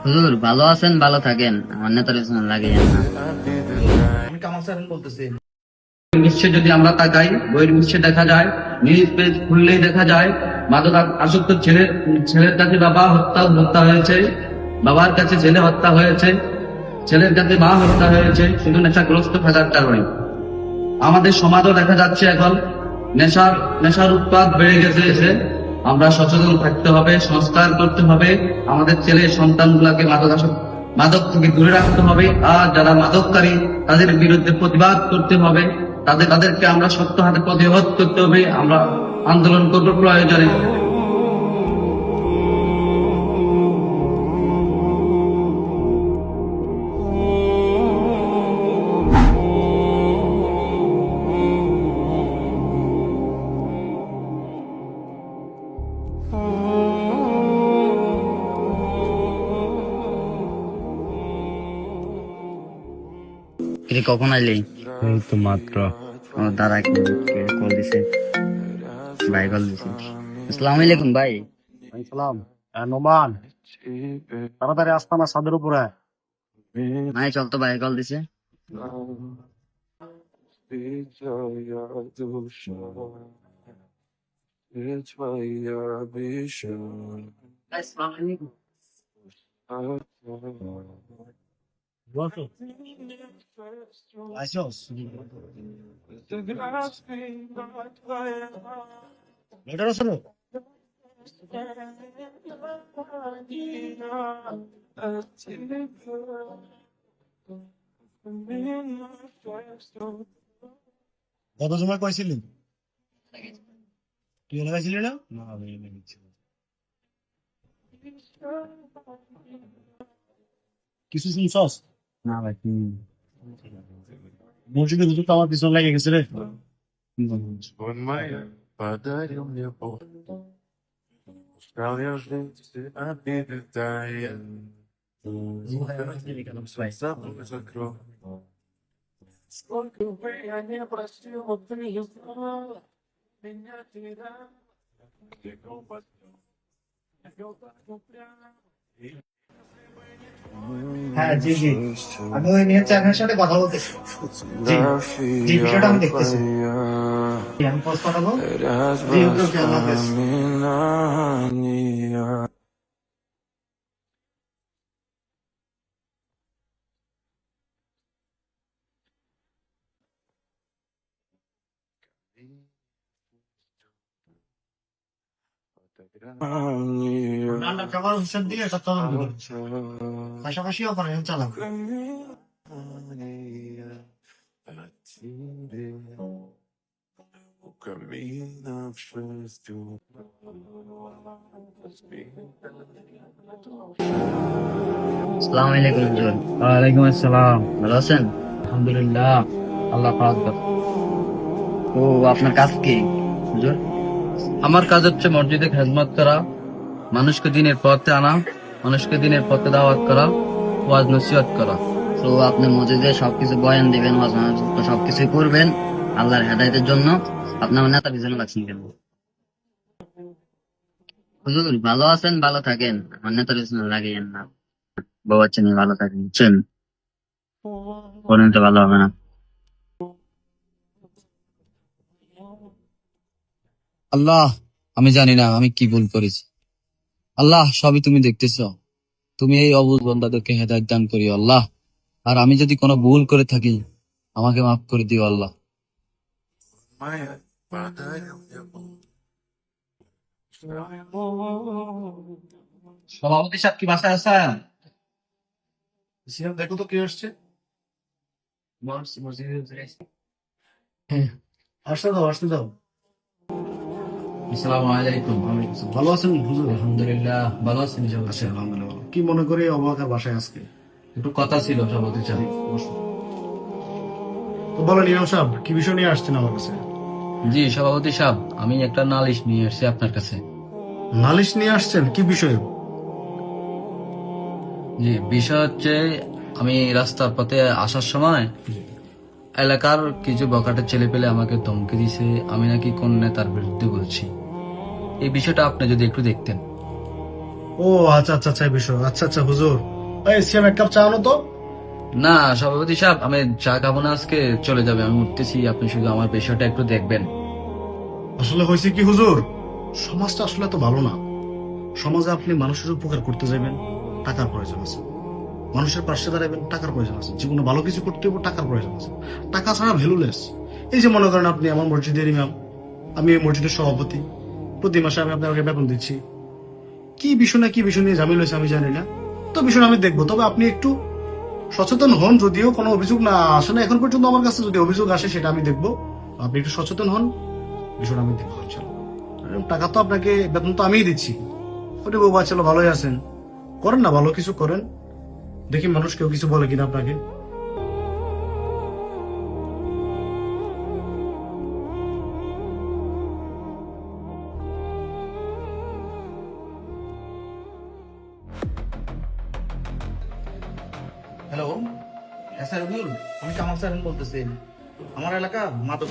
হুজুর ভালো আছেন, ভালো থাকেন, আমার নেতার পিছনে লাগিয়ে না। আমি কামাল স্যার বলতেছি। বিশ্বে যদি আমরা তাকাই, বইয়ের বিশ্বে দেখা যায়, নিউজ পেজ খুললেই দেখা যায় মাদক আসক্ত ছেলের কাছে বাবা হত্যা হয়েছে, বাবার কাছে ছেলে হত্যা হয়েছে, ছেলের কাছে মা হত্যা হয়েছে, শুধু নেশাগ্রস্ত থাকার কারণে। আমাদের সমাজও দেখা যাচ্ছে এখন নেশার উৎপাদ বেড়ে গেছে এসে। আমরা সচেতন থাকতে হবে, সংস্কার করতে হবে, আমাদের ছেলে সন্তানগুলোকে মাদক থেকে দূরে রাখতে হবে। আর যারা মাদককারী তাদের বিরুদ্ধে প্রতিবাদ করতে হবে, তাদেরকে আমরা শক্ত হাতে প্রতিহত করতে হবে। আমরা আন্দোলন করবো প্রয়োজনে। কিরে কখন আইলি? এই তো মাত্র। ও দাদা কল দিছে, ভাই কল দিছে। আসসালামু আলাইকুম ভাই। সালাম। নোমান, তাড়াতাড়ি আসতাম না ছাদের উপরে। নাই চল তো, ভাই কল দিছে। আইসোস? এটার আসলে কত সময় কইছিলি? তুই লাগাইছিলি না? না, আমি লাগাইছি। কিছু শুনছস? না ভাই, মসজিদে হুজুর তো আমার পিছনে লেগে গেছে রে। Он моя, подарил мне Бог. Стал я жить, обитая. Собой закрой. Сколько бы я не просил, ты не знала. Меня всегда далеко подвел. Я вел так упрямо. হ্যাঁ জি জি, আমি ওই নিয়ে চ্যানেলের সাথে কথা বলতেছি। জি জি, বিষয়টা আমি দেখতেছি। আমি পোস্ট পাঠাবো। জি ওকে, আল্লাহ হাফেজ। Воспоминания. রান্নার খাবার হোসেন দিয়ে এটা তদন্ত করবে। পাশাপাশি অপারেশন চালাবো। У камина в шестью. আসসালামু আলাইকুম হুজুর, ওয়ালাইকুম আসসালাম। ভালো আছেন? আলহামদুলিল্লাহ, আল্লাহ পাক। ও আপনার কাজ কি হুজুর? আমার কাজ হচ্ছে মসজিদে খেদমত করা, মানুষকে দিনের পথে আনা, মানুষকে দিনের পথে দাওয়াত করা, ওয়াজ নসিহত করা। তো আপনি মসজিদে সবকিছু বয়ান দিবেন, ওয়াজ মাহফিল তো সবকিছু করবেন আল্লাহর হেদায়েতের জন্য। আপনি আমার নেতার পিছনে লাগছেন কেন? হুজুর ভালো আছেন, ভালো থাকেন, আমার নেতার পিছনে লাগিয়েন না। বউ বাচ্চা নিয়ে ভালো থাকেন, বুঝছেন? পরে তো ভালো হবে না। আল্লাহ, আমি জানি না আমি কি ভুল করেছি। আল্লাহ, সবই তুমি দেখতেছো। তুমি এই অবুঝ বান্দাদেরকে হেদায়েত দান করিও আল্লাহ। আর আমি যদি কোনো ভুল করে থাকি, আমাকে মাফ করে দিও আল্লাহ। Моя, подарил мне Бог. সভাপতি সাহেব কি বাসায় আছেন? সিয়াম দেখো তো কে আসছে। আসতে দাও, আসতে দাও। আসসালামু আলাইকুম। ভালো আছেন হুজুর? আলহামদুলিল্লাহ, ভালো আছেন সভাপতি আচ্ছা সাহেব? আলহামদুলিল্লাহ। কি মনে করে অবাকার বাসায় আজকে? একটু কথা ছিল সভাপতি সাহেব। তো বলেন ইমাম সাহেব, কি বিষয় নিয়ে আসছেন আমার কাছে? জি সভাপতি সাহেব, আমি একটা নালিশ নিয়ে আসছি আপনার কাছে। নালিশ নিয়ে আসছেন, কি বিষয়ে? জি, বিষয় হচ্ছে আমি রাস্তার পথে আসার সময় এলাকার কিছু বখাটে ছেলে পেলে আমাকে ধমকি দিছে, আমি নাকি কোন নেতার বিরুদ্ধে বলছি। এই বিষয়টা আপনি যদি একটু দেখতেন। ও ও আচ্ছা আচ্ছা আচ্ছা, এই বিষয়। আচ্ছা আচ্ছা হুজুর, এই সিয়াম এক কাপ চা আনো তো। না সভাপতি সাহেব, আমি চা খাবো না, আজকে চলে যাবে, আমি উঠতেছি, আপনি শুধু আমার বিষয়টা একটু দেখবেন। আসলে হয়েছে কি হুজুর, সমাজটা আসলে এত ভালো না। সমাজে আপনি মানুষের উপকার করতে যাবেন, টাকার প্রয়োজন আছে। মানুষের পাশে দাঁড়াবেন, টাকার প্রয়োজন আছে। জীবনে ভালো কিছু করতে হবে, টাকার প্রয়োজন আছে। টাকা ছাড়া ভ্যালুলেস। এই যে মনে করেন আপনি আমার মসজিদের ইমাম, আমি এই মসজিদের সভাপতি, প্রতি মাসে আমি আপনাকে বেতন দিচ্ছি। কি বিষয় না কি বিষয় নিয়ে ঝামেলা হয়েছে আমি জানি না, তো বিষয়টা আমি দেখবো। তবে আপনি একটু সচেতন হন, যদিও কোনো অভিযোগ না আসে না এখন পর্যন্ত আমার কাছে, যদি অভিযোগ আসে সেটা আমি দেখবো। আপনি একটু সচেতন হন, বিষয়টা আমি দেখবো ইনশাল্লাহ। টাকা তো আপনাকে, বেতন তো আমিই দিচ্ছি। ওটা বউ বাচ্চা ভালোই আছেন, করেন না ভালো কিছু করেন, দেখি মানুষ কেউ কিছু বলে কিনা আপনাকে। হ্যালো, হ্যাঁ স্যার, আমি কামাল স্যার বলতেছি। আমার এলাকা মাদক